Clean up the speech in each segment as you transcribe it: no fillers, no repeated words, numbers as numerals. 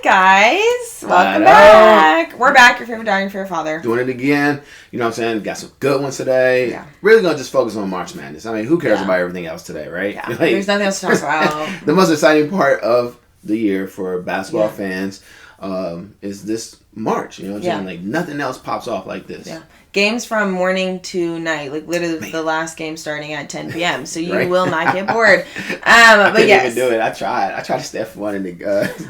guys. Welcome back. We're back. Your favorite dog, your favorite father. Doing it again. You know what I'm saying? Got some good ones today. Yeah. Really going to just focus on March Madness. I mean, who cares about everything else today, right? Yeah. There's nothing else to talk about. The most exciting part of the year for basketball fans is this March. You know what I'm saying? Like, nothing else pops off like this. Yeah. Games from morning to night. Like, literally the last game starting at 10 p.m. So you will not get bored. I but yes. even do it. I tried to stay for one in the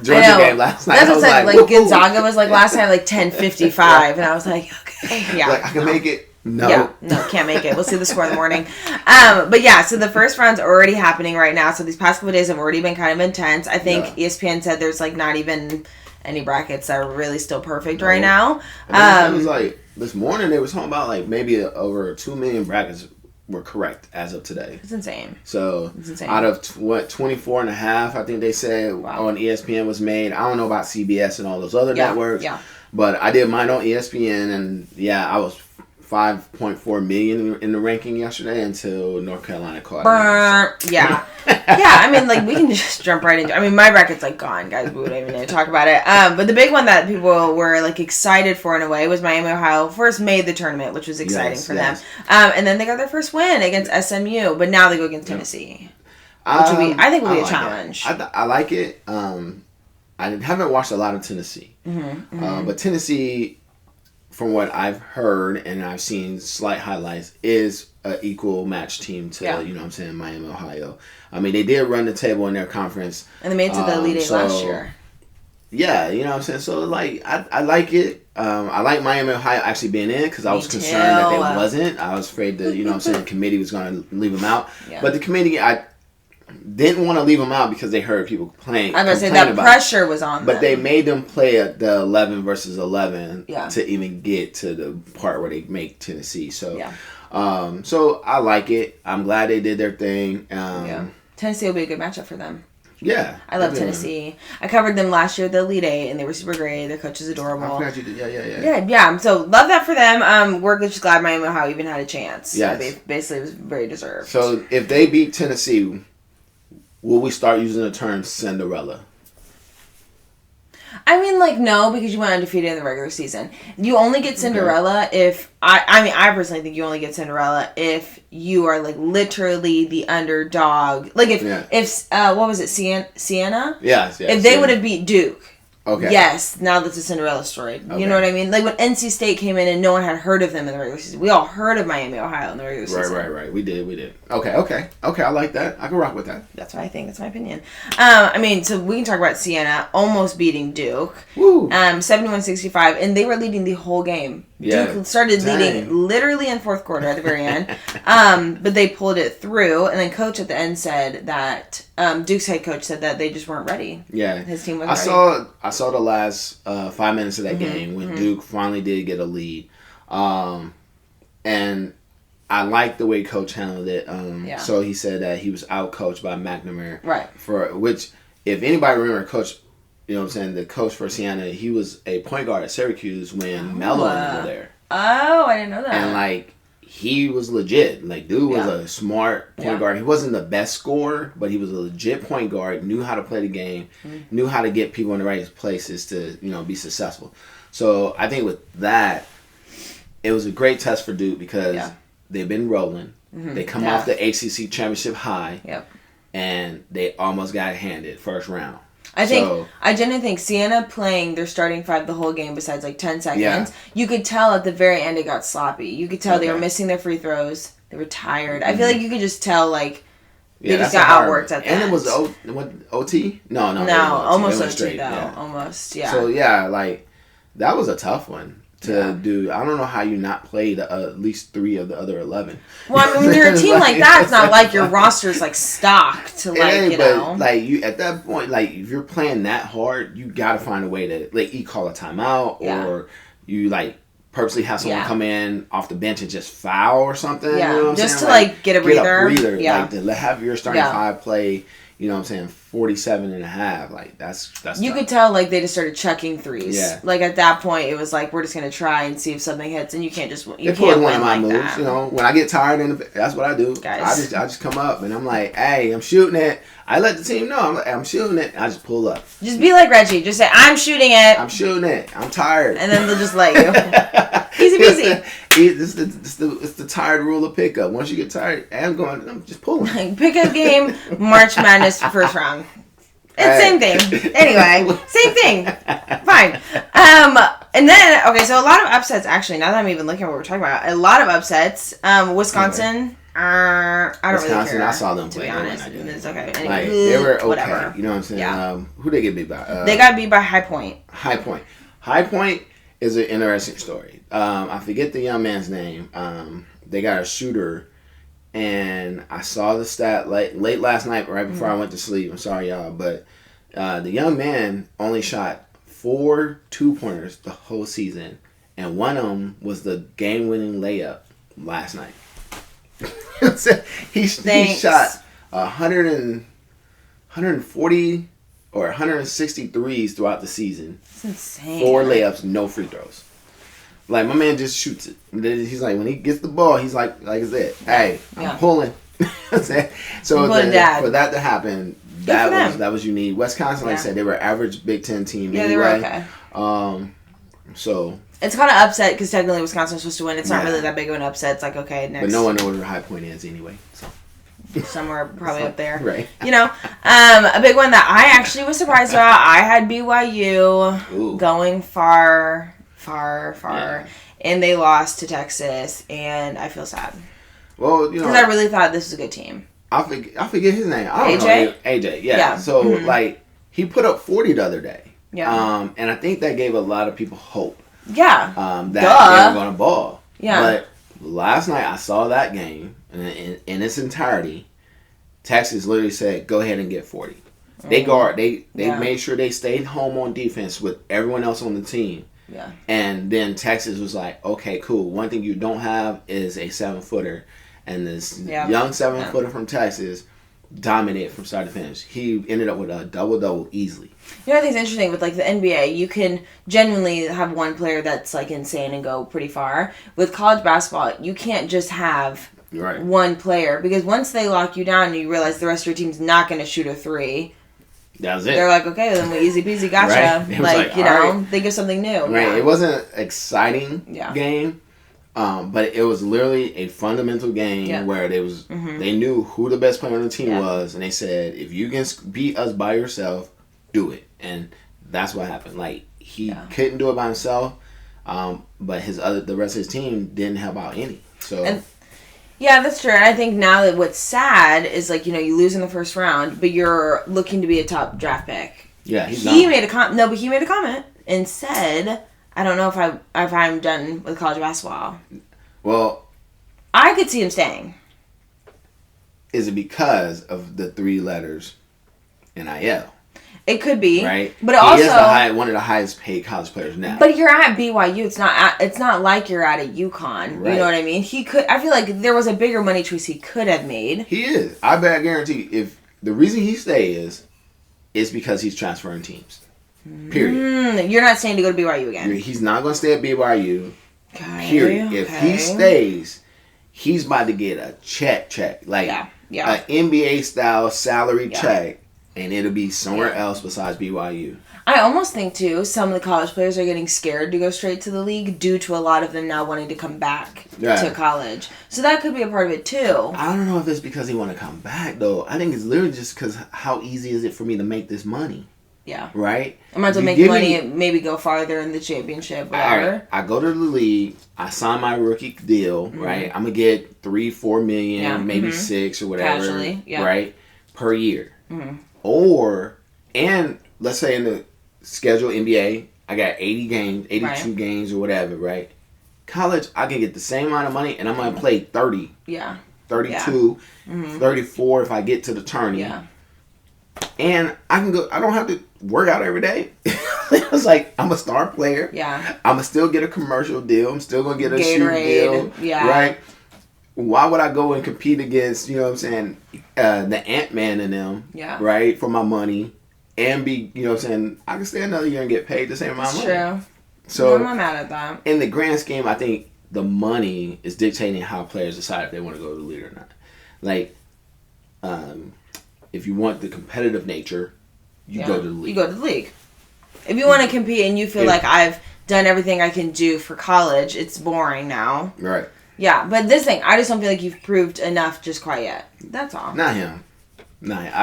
Georgia game last night. That's what I said. Like, Gonzaga was like last night, like 10:55. And I was like, okay. Yeah. Like, I can make it. No. Yeah, no, can't make it. We'll see the score in the morning. But yeah, so the first round's already happening right now. So these past couple of days have already been kind of intense. I think ESPN said there's like not even any brackets that are really still perfect right now. It was like this morning they was talking about like maybe over 2 million brackets were correct as of today. It's insane. So out of 24 and a half, I think they said on ESPN was made. I don't know about CBS and all those other networks. Yeah. But I did mine on ESPN, and I was 5.4 million in the ranking yesterday until North Carolina caught it. Yeah. I mean, like, we can just jump right into it. I mean, my bracket's, like, gone, guys. We wouldn't even need to talk about it. But the big one that people were, like, excited for in a way was Miami, Ohio first made the tournament, which was exciting for them. And then they got their first win against SMU, but now they go against Tennessee, which will be, I think, will be a challenge. I like it. I haven't watched a lot of Tennessee. But Tennessee, from what I've heard and I've seen slight highlights, is an equal match team to, you know what I'm saying, Miami, Ohio. I mean, they did run the table in their conference. And they made it to the Elite Eight last year. Yeah, you know what I'm saying? So, like, I like it. I like Miami, Ohio actually being in because I was concerned that they wasn't. I was afraid that, you know what I'm saying, the committee was going to leave them out. Yeah. But the committee, I didn't want to leave them out because they heard people playing. I'm going to say that pressure was on them. But they made them play at the 11 versus 11 to even get to the part where they make Tennessee. So, so I like it. I'm glad they did their thing. Tennessee will be a good matchup for them. Yeah. I love Tennessee. I covered them last year at the Elite Eight, and they were super great. Their coach is adorable. I forgot you did. Yeah. So, love that for them. We're just glad Miami Ohio even had a chance. Yes. They basically was very deserved. So, if they beat Tennessee, will we start using the term Cinderella? I mean, like, no, because you went undefeated in the regular season. You only get Cinderella if... I personally think you only get Cinderella if you are, like, literally the underdog. Like, if what was it, Siena? Yes. If they would have beat Duke. Okay. Yes, now that's a Cinderella story. Okay. You know what I mean? Like when NC State came in and no one had heard of them in the regular season. We all heard of Miami, Ohio in the regular season. Right. We did. Okay. I like that. I can rock with that. That's what I think. That's my opinion. I mean, so we can talk about Siena almost beating Duke. Woo. 71-65, and they were leading the whole game. Yeah. Duke started leading literally in fourth quarter at the very end. But they pulled it through, and then coach at the end said that Duke's head coach said that they just weren't ready. Yeah. His team wasn't ready. I saw the last 5 minutes of that game when Duke finally did get a lead. And I liked the way coach handled it. So he said that he was out-coached by McNamara. Right. For which, if anybody remember coach, you know what I'm saying, the coach for Siena, he was a point guard at Syracuse when Melo was there. Oh, I didn't know that. And, like, he was legit. Like, dude was a smart point guard. He wasn't the best scorer, but he was a legit point guard, knew how to play the game, knew how to get people in the right places to, you know, be successful. So, I think with that, it was a great test for Duke because they've been rolling. They come off the ACC championship high, and they almost got handed first round. I genuinely think Siena playing their starting five the whole game besides like 10 seconds, you could tell at the very end it got sloppy. You could tell they were missing their free throws. They were tired. I feel like you could just tell like they just got outworked at the end. And it was OT? No, almost OT though. Almost, yeah. So like that was a tough one to do. I don't know how you not played at least 3 of the other 11. Well, I mean, when you're a team like that, it's not like your roster's like stocked to like, you know. Like you at that point, like if you're playing that hard, you gotta find a way to like you call a timeout or you like purposely have someone come in off the bench and just foul or something. Yeah, you know what I'm just saying? to like get a breather. Like to have your starting five play. you know what I'm saying, 47.5. Like, that's you tough. could tell, like, they just started chucking threes. Yeah. Like, at that point, it was like, we're just going to try and see if something hits, and you can't just, you They can't one win of my like moves, that. you know, when I get tired, that's what I do. Guys. I just come up, and I'm like, hey, I'm shooting it. I let the team know, I'm shooting it, and I just pull up. Just be like Reggie. Just say, I'm shooting it. I'm shooting it. I'm tired. And then they'll just let you. Easy peasy. It's the tired rule of pickup. Once you get tired, I'm just pulling. Pickup game, March Madness first round. It's same thing. Anyway, same thing. Fine. And then, okay, so a lot of upsets, actually, now that I'm even looking at what we're talking about, a lot of upsets. Wisconsin, I don't really care. I saw them play. To be honest. It's okay. Anyway, like, they were okay. Whatever. You know what I'm saying? Yeah. Who they get beat by? They got beat by High Point. High Point. High Point is an interesting story. I forget the young man's name. They got a shooter, and I saw the stat late last night, right before I went to sleep. I'm sorry, y'all, but the young man only shot 4 2-pointers the whole season, and one of them was the game-winning layup last night. he shot 140 or 160 threes throughout the season. That's insane. 4 layups, no free throws. Like, my man just shoots it. He's like, when he gets the ball, he's like I said, hey, I'm pulling. So for that to happen, that was unique. Wisconsin, like I said, they were average Big Ten team. Yeah, anyway. they were okay. So it's kind of upset because technically Wisconsin's supposed to win. It's not really that big of an upset. It's like, okay, next. But no one knows where High Point is anyway. So somewhere probably up there, right? You know, a big one that I actually was surprised about. I had BYU going far, and they lost to Texas, and I feel sad. Well, you know, because I really thought this was a good team. I forget his name. I don't AJ? know. AJ, yeah. So like, he put up 40 the other day. Yeah. And I think that gave a lot of people hope. Yeah. That they were going to ball. Yeah. But last night I saw that game in its entirety. Texas literally said, "Go ahead and get 40." They made sure they stayed home on defense with everyone else on the team. Yeah. And then Texas was like, "Okay, cool. One thing you don't have is a 7-footer." And this young 7-footer from Texas dominated from start to finish. He ended up with a double-double easily. You know, I think it's interesting with, like, the NBA, you can genuinely have one player that's, like, insane and go pretty far. With college basketball, you can't just have one player, because once they lock you down and you realize the rest of your team's not going to shoot a 3, that's it. They're like, okay, then we easy peasy gotcha. Like, you know, think of something new. Right. Yeah. It wasn't an exciting game. But it was literally a fundamental game where they knew who the best player on the team was, and they said, if you can beat us by yourself, do it. And that's what happened. Like, he couldn't do it by himself, but the rest of his team didn't help out any. So yeah, that's true. And I think now that what's sad is, like, you know, you lose in the first round, but you're looking to be a top draft pick. Yeah, he made a comment and said, I don't know if I'm done with college basketball. Well, I could see him staying. Is it because of the 3 letters NIL? It could be, right? But also, he is one of the highest paid college players now. But you're at BYU. It's not like you're at a UConn. Right. You know what I mean? I feel like there was a bigger money choice he could have made. He is. I guarantee if the reason he stays is because he's transferring teams. Period. You're not saying to go to BYU again. He's not going to stay at BYU. Okay, period. If he stays, he's about to get a check. Like an NBA style salary check, and it'll be somewhere else besides BYU. I almost think too, some of the college players are getting scared to go straight to the league due to a lot of them now wanting to come back to college. So that could be a part of it too. I don't know if it's because they want to come back though. I think it's literally just because how easy is it for me to make this money? Yeah. Right? I might as well make money and maybe go farther in the championship, whatever. Right. I go to the league, I sign my rookie deal, right? I'm going to get $3-4 million, maybe $6 or whatever. Casually, right? Per year. And let's say in the schedule NBA, I got 80 games, 82 games or whatever, right? College, I can get the same amount of money and I'm going to play 30. 32, 34 if I get to the tourney. Yeah. And I can go. I don't have to work out every day. It's like I'm a star player. Yeah. I'm gonna still get a commercial deal. I'm still gonna get a Gatorade, shoe deal. Yeah. Right. why would I go and compete against, you know what I'm saying, the Ant-Man and them, right, for my money, and be, you know what I'm saying, I can stay another year and get paid the same amount of money. True. So I'm not mad at that. In the grand scheme, I think the money is dictating how players decide if they want to go to the league or not. Like, if you want the competitive nature, you go to the league. You go to the league. If you want to compete and you feel like I've done everything I can do for college, it's boring now. Right. Yeah, but this thing, I just don't feel like you've proved enough just quite yet. That's all. Not him.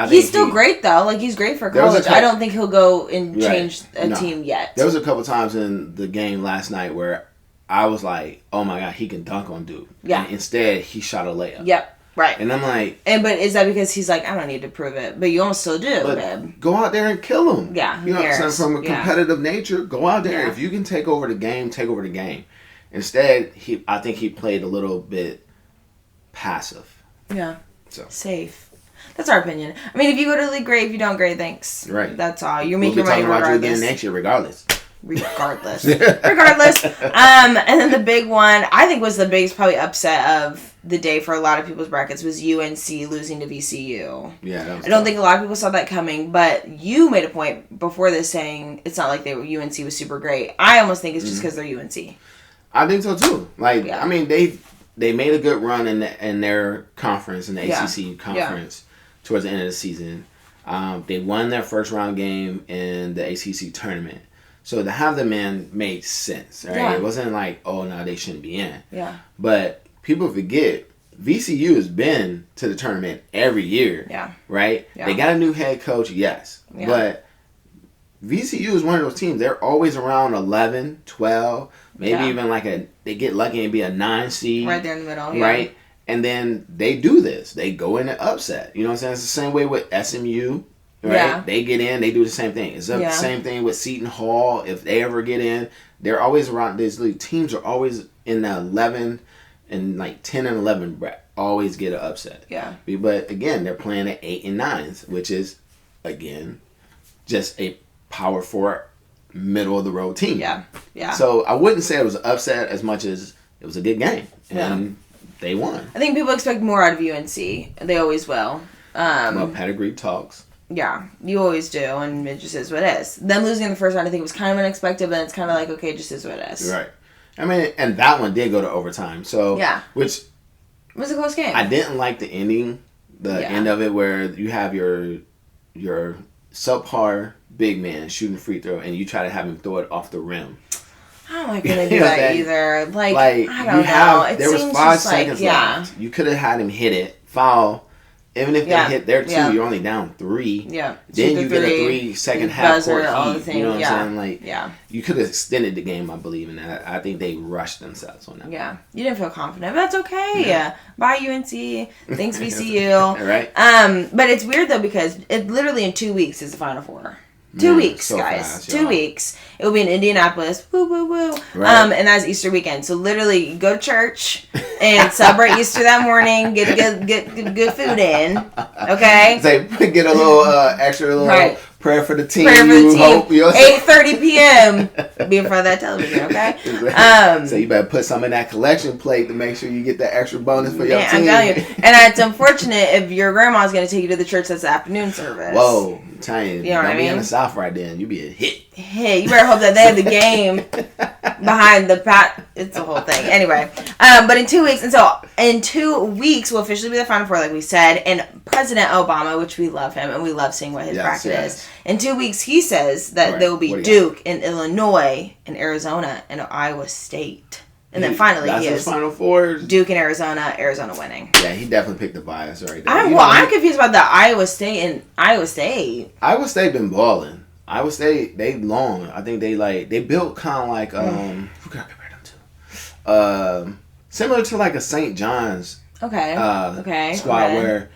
He's still great, though. Like, he's great for college. I don't think he'll go and change a team yet. There was a couple times in the game last night where I was like, oh my God, he can dunk on dude. Yeah. And instead, he shot a layup. Yep. Right. And I'm like... But is that because he's like, I don't need to prove it. But you almost still do, babe. Go out there and kill him. Yeah, you know what I'm saying? From a competitive nature, go out there. If you can take over the game, take over the game. Instead, I think he played a little bit passive. Yeah. So safe. That's our opinion. I mean, if you go to the league, great. If you don't, great. Thanks. Right. That's all. You're making money regardless. We'll be talking about you again next year, regardless. Regardless. And then the big one, I think was the biggest probably upset of the day for a lot of people's brackets was UNC losing to VCU. Yeah. I don't think a lot of people saw that coming, but you made a point before this saying it's not like UNC was super great. I almost think it's just because they're UNC. I think so too. Like, I mean, they made a good run in their conference, in the ACC conference, towards the end of the season. They won their first round game in the ACC tournament. So to have them in made sense, right? Yeah. It wasn't like, oh, no, they shouldn't be in. Yeah. But people forget, VCU has been to the tournament every year. Yeah. Right? Yeah. They got a new head coach, yes. Yeah. But VCU is one of those teams. They're always around 11, 12, maybe even they get lucky and be a 9 seed. Right there in the middle. Right? Yeah. And then they do this. They go in and upset. You know what I'm saying? It's the same way with SMU. Right? Yeah. They get in, they do the same thing. It's the same thing with Seton Hall. If they ever get in, they're always around. These teams are always in the 11 and like 10 and 11 bracket. Always get an upset. Yeah. But again, they're playing at 8 and 9s, which is, again, just a Power 4 middle of the road team. Yeah. Yeah. So I wouldn't say it was an upset as much as it was a good game. And they won. I think people expect more out of UNC. They always will. Pedigree talks. Yeah, you always do, and it just is what it is. Them losing in the first round, I think, was kind of unexpected, but it's kind of like, okay, it just is what it is. Right. I mean, and that one did go to overtime, so... Yeah. Which... It was a close game. I didn't like the ending, end of it, where you have your subpar big man shooting a free throw, and you try to have him throw it off the rim. I don't like when they do that either. Like I don't know. There was 5 seconds left. You could have had him hit it, foul... Even if they hit there too, you're only down 3. Yeah. Then you get a 3-second half court heat. You know what I'm saying? Like, you could have extended the game, I believe, and I think they rushed themselves on that. Yeah. You didn't feel confident, but that's okay. Yeah. Bye, UNC. Thanks, VCU. All right. But it's weird though because it literally in 2 weeks is the Final Four. 2 weeks, so guys. Fast, 2 weeks. It will be in Indianapolis. Woo, woo, woo. Right. And that's Easter weekend. So literally, go to church and celebrate Easter that morning. Get good food in. Okay. Say, get a little extra prayer for the team. Prayer for the team. 8:30 p.m. Be in front of that television. Okay. So you better put some in that collection plate to make sure you get that extra bonus for your team. I'm telling you. And it's unfortunate if your grandma's going to take you to the church that's the afternoon service. Whoa. You know what I mean? In the South right then. You be a hit. Hey, you better hope that they have the game behind the pat. It's a whole thing. Anyway, but in 2 weeks, and so in 2 weeks will officially be the Final Four, like we said. And President Obama, which we love him, and we love seeing what his bracket is. In 2 weeks, he says that there will be Duke and Illinois and Arizona and Iowa State. And then finally, he is Final Fours. Duke and Arizona winning. Yeah, he definitely picked the bias right there. I'm confused about the Iowa State. Iowa State been balling. Iowa State, they long. I think they built kind of like who can I compare them to? Similar to like a St. John's squad where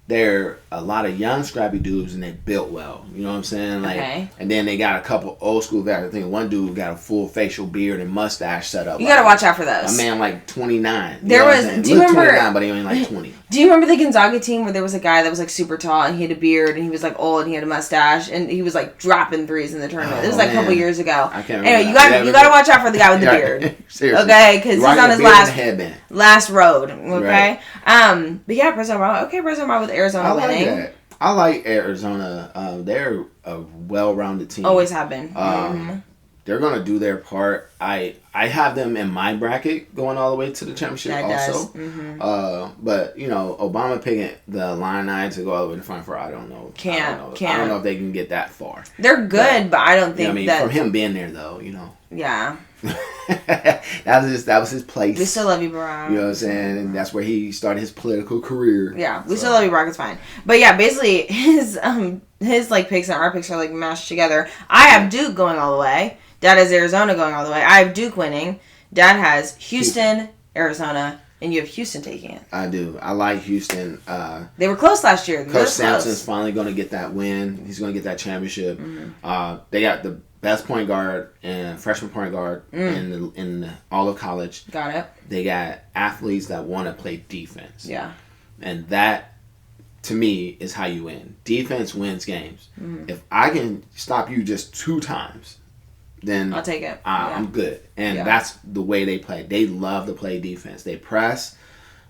they're a lot of young scrappy dudes and they built well. You know what I'm saying? Like, Okay. And then they got a couple old school guys. I think one dude got a full facial beard and mustache set up. You gotta watch out for those. A man like 29. There was. Do you remember? 29, but he only like 20. Do you remember the Gonzaga team where there was a guy that was like super tall and he had a beard and he was like old and he had a mustache and he was like dropping threes in the tournament? This was like a couple years ago. I can't remember. Anyway, you got to watch out for the guy with the beard. Seriously. Okay, because he's on his last road. Okay. Right. But yeah, President Obama with Arizona winning. That. I like Arizona. They're a well-rounded team. Always have been. They're gonna do their part. I have them in my bracket going all the way to the championship also. But you know, Obama picking the Illini to go all the way to the Final Four. I don't know. I don't know if they can get that far. They're good, but I don't think that. From him being there though, you know. Yeah. that was his place. We still love you, Barack. You know what I'm saying? And that's where he started his political career. Yeah, we still love you, Barack. It's fine. But yeah, basically his like picks and our picks are like mashed together. I have Duke going all the way. Dad has Arizona going all the way. I have Duke winning. Dad has Houston, Arizona, and you have Houston taking it. I do. I like Houston. They were close last year. Coach Sampson's finally going to get that win. He's going to get that championship. They got the best point guard and freshman point guard in all of college. Got it. They got athletes that want to play defense. Yeah. And that, to me, is how you win. Defense wins games. If I can stop you just 2 times, then I'll take it. I'm good. And that's the way they play. They love to play defense. They press.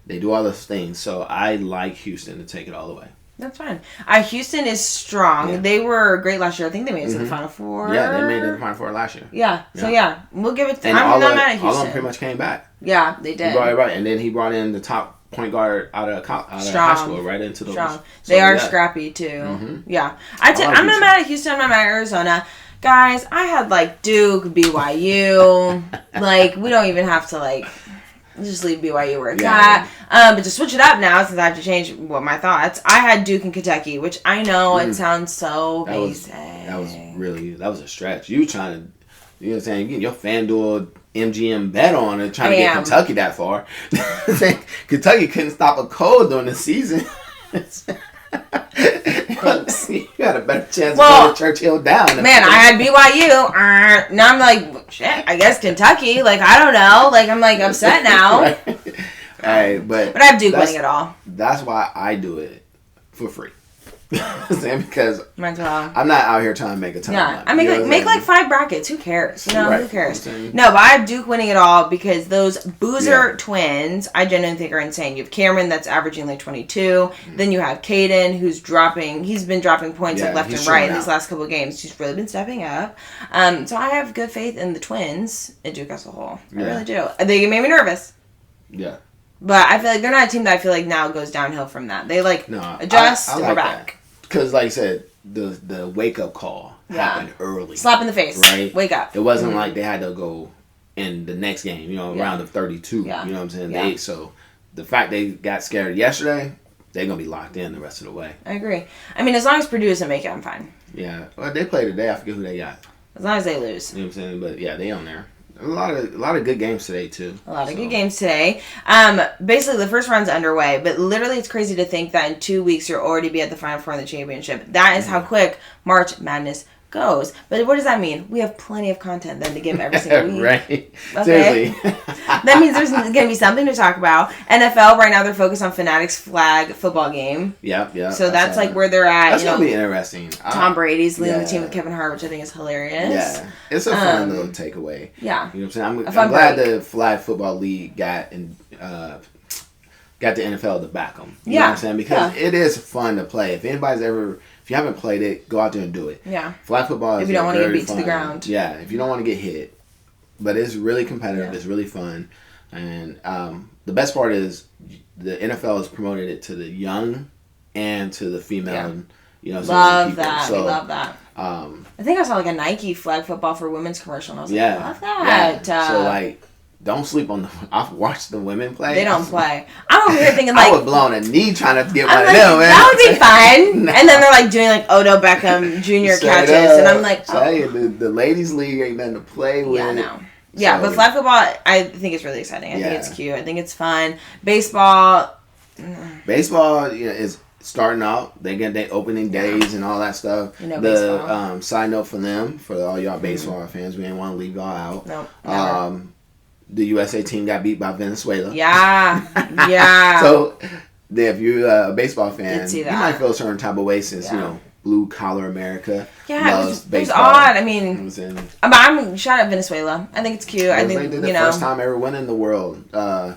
They do all those things. So I like Houston to take it all the way. That's fine. Houston is strong. Yeah. They were great last year. I think they made it to the Final Four. Yeah, they made it to the Final Four last year. Yeah. So we'll give it to. And I'm not mad at Houston. All of them pretty much came back. Yeah, they did. And then he brought in the top point guard out of high school right into those. Strong. They are scrappy too. Yeah. I'm not mad at Houston. I'm not mad at Arizona. Guys, I had like Duke, BYU. Like we don't even have to like. Just leave BYU where it's at. But to switch it up now, since I have to change my thoughts, I had Duke and Kentucky, which I know it sounds so basic. That was a stretch. You trying to, you know what I'm saying, you get your FanDuel MGM bet on and trying to get Kentucky that far. Kentucky couldn't stop a cold during the season. You got a better chance of going to Churchill down. Man, I had BYU. Now I'm like, shit, I guess Kentucky. Like, I don't know. Like, I'm like upset now. Right, but I have Duke winning it all. That's why I do it for free. Because I'm not out here trying to make a ton of money. I make like 5 brackets. Who cares? You know, who cares? No, but I have Duke winning it all because those Boozer twins, I genuinely think are insane. You have Cameron that's averaging like 22. Then you have Caden who's he's been dropping points like left and right in these last couple of games. He's really been stepping up. So I have good faith in the twins and Duke as a whole. I really do. They made me nervous. Yeah. But I feel like they're not a team that I feel like now goes downhill from that. They adjust and we're back. Because, like I said, the wake-up call happened early. Slap in the face. Right? Wake up. It wasn't like they had to go in the next game, round of 32. Yeah. You know what I'm saying? Yeah. So, the fact they got scared yesterday, they're going to be locked in the rest of the way. I agree. I mean, as long as Purdue doesn't make it, I'm fine. Yeah. Well, they play today. I forget who they got. As long as they lose. You know what I'm saying? But, yeah, they on there. A lot of good games today, too. A lot of good games today. Basically, the first round's underway, but literally it's crazy to think that in 2 weeks you'll already be at the Final Four in the championship. That is how quick March Madness goes. But what does that mean? We have plenty of content then to give every single week. Right. Okay? Seriously. That means there's going to be something to talk about. NFL, right now they're focused on Fanatics flag football game. Yeah. So that's like where they're at. That's going to be interesting. Tom Brady's leading the team with Kevin Hart, which I think is hilarious. Yeah. It's a fun little takeaway. Yeah. You know what I'm saying? I'm glad the Flag Football League got the NFL to back them. You know what I'm saying? Because it is fun to play. If you haven't played it, go out there and do it. Yeah. Flag football is if you don't want to get beat fun. to the ground. Yeah, if you don't want to get hit. But it's really competitive. It's really fun. And the best part is the NFL has promoted it to the young and to the female. Love that. So, we love that. I think I saw like a Nike flag football for women's commercial, and I was like, I love that. Yeah. So don't sleep on I've watched the women play. They don't play. I'm over here thinking like I would blow on a knee trying to get one of them. That would be fun. No. And then they're like doing like Odell Beckham Jr. catches, and I'm like, the ladies league ain't nothing to play with. Yeah, no. Yeah, but flag football, I think it's really exciting. I think it's cute. I think it's fun. Baseball is starting out. They get their opening days and all that stuff. You know, baseball. Side note for them, for all y'all baseball fans, we didn't want to leave y'all out. Nope. The USA team got beat by Venezuela. Yeah. Yeah. So, if you're a baseball fan, you that. might feel a certain type of way since, you know, blue collar America loves baseball. It was odd. I mean, I'm shout out Venezuela. I think it's cute. I think, they did the first time ever winning in the world.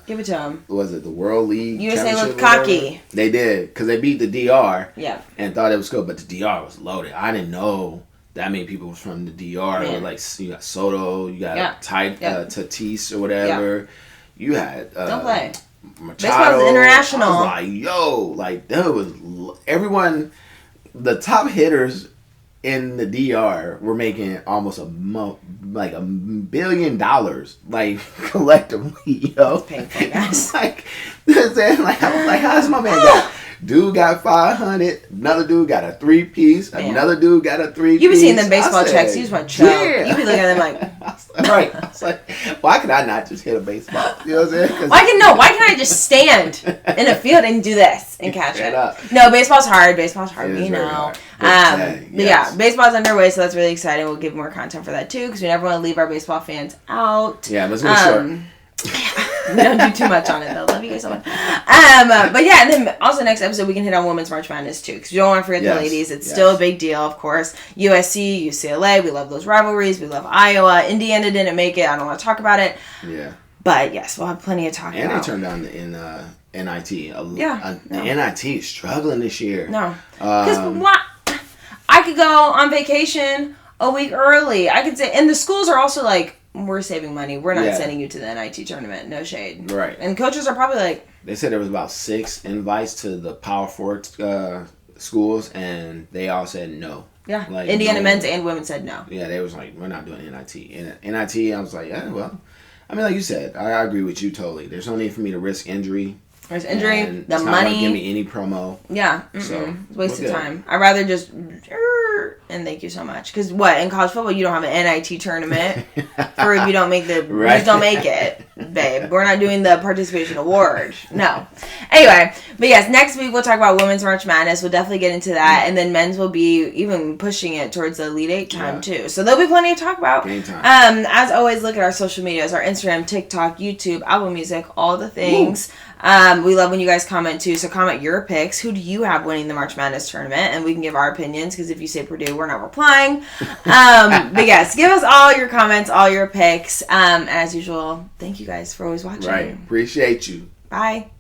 Give it to them. Was it the World League? USA looked cocky. They did, because they beat the DR. Yeah. And thought it was good, but the DR was loaded. I didn't know that many people was from the DR. Man. Like, you got Soto, you got Tatis or whatever. Yeah. You had don't play. Machado. Baseball's international. I was like, yo, like there was everyone. The top hitters in the DR were making almost $1 billion, like collectively, yo. That's painful, guys. I was like, how's my man got? Dude got 500. Another dude got a 3-piece. Another dude got a 3-piece. You be seeing them baseball checks. You just want to choke. Yeah. You be looking at them like, right. It's like, why could I not just hit a baseball? You know what I'm saying? Why can I just stand in a field and do this and catch it? No, baseball's hard. Baseball's hard. You know. But yeah, baseball's underway, so that's really exciting. We'll give more content for that too, because we never want to leave our baseball fans out. Yeah, let's make sure. We don't do too much on it though. Love you guys so much. But yeah, and then also next episode we can hit on Women's March Madness too, because you don't want to forget the ladies. It's still a big deal, of course. USC, UCLA, we love those rivalries. We love Iowa. Indiana didn't make it. I don't want to talk about it. Yeah. But yes, we'll have plenty of talk about. And they turned down the NIT. No. NIT is struggling this year. No. Because I could go on vacation a week early. I could say, and the schools are also like, we're saving money. We're not sending you to the NIT tournament. No shade. Right. And coaches are probably like... They said there was about 6 invites to the Power 4 schools, and they all said no. Yeah. Like, Indiana men's and women said no. Yeah, they was like, we're not doing NIT. And NIT, I was like, yeah, well... I mean, like you said, I agree with you totally. There's no need for me to risk injury. There's injury, the it's money. Not gonna give me any promo. Yeah. So, it's a waste of time. I'd rather just... And thank you so much. Because in college football, you don't have an NIT tournament for if you don't make the... You just don't make it, babe. We're not doing the participation award. No. Anyway, but yes, next week we'll talk about Women's March Madness. We'll definitely get into that. And then men's will be even pushing it towards the Elite Eight time, too. So there'll be plenty to talk about. Game time. As always, look at our social medias, our Instagram, TikTok, YouTube, Apple Music, all the things. We love when you guys comment too, so comment your picks. Who do you have winning the March Madness tournament? And we can give our opinions, because if you say Purdue, we're not replying. But yes, give us all your comments, all your picks. As usual, thank you guys for always watching. Right. Appreciate you. Bye.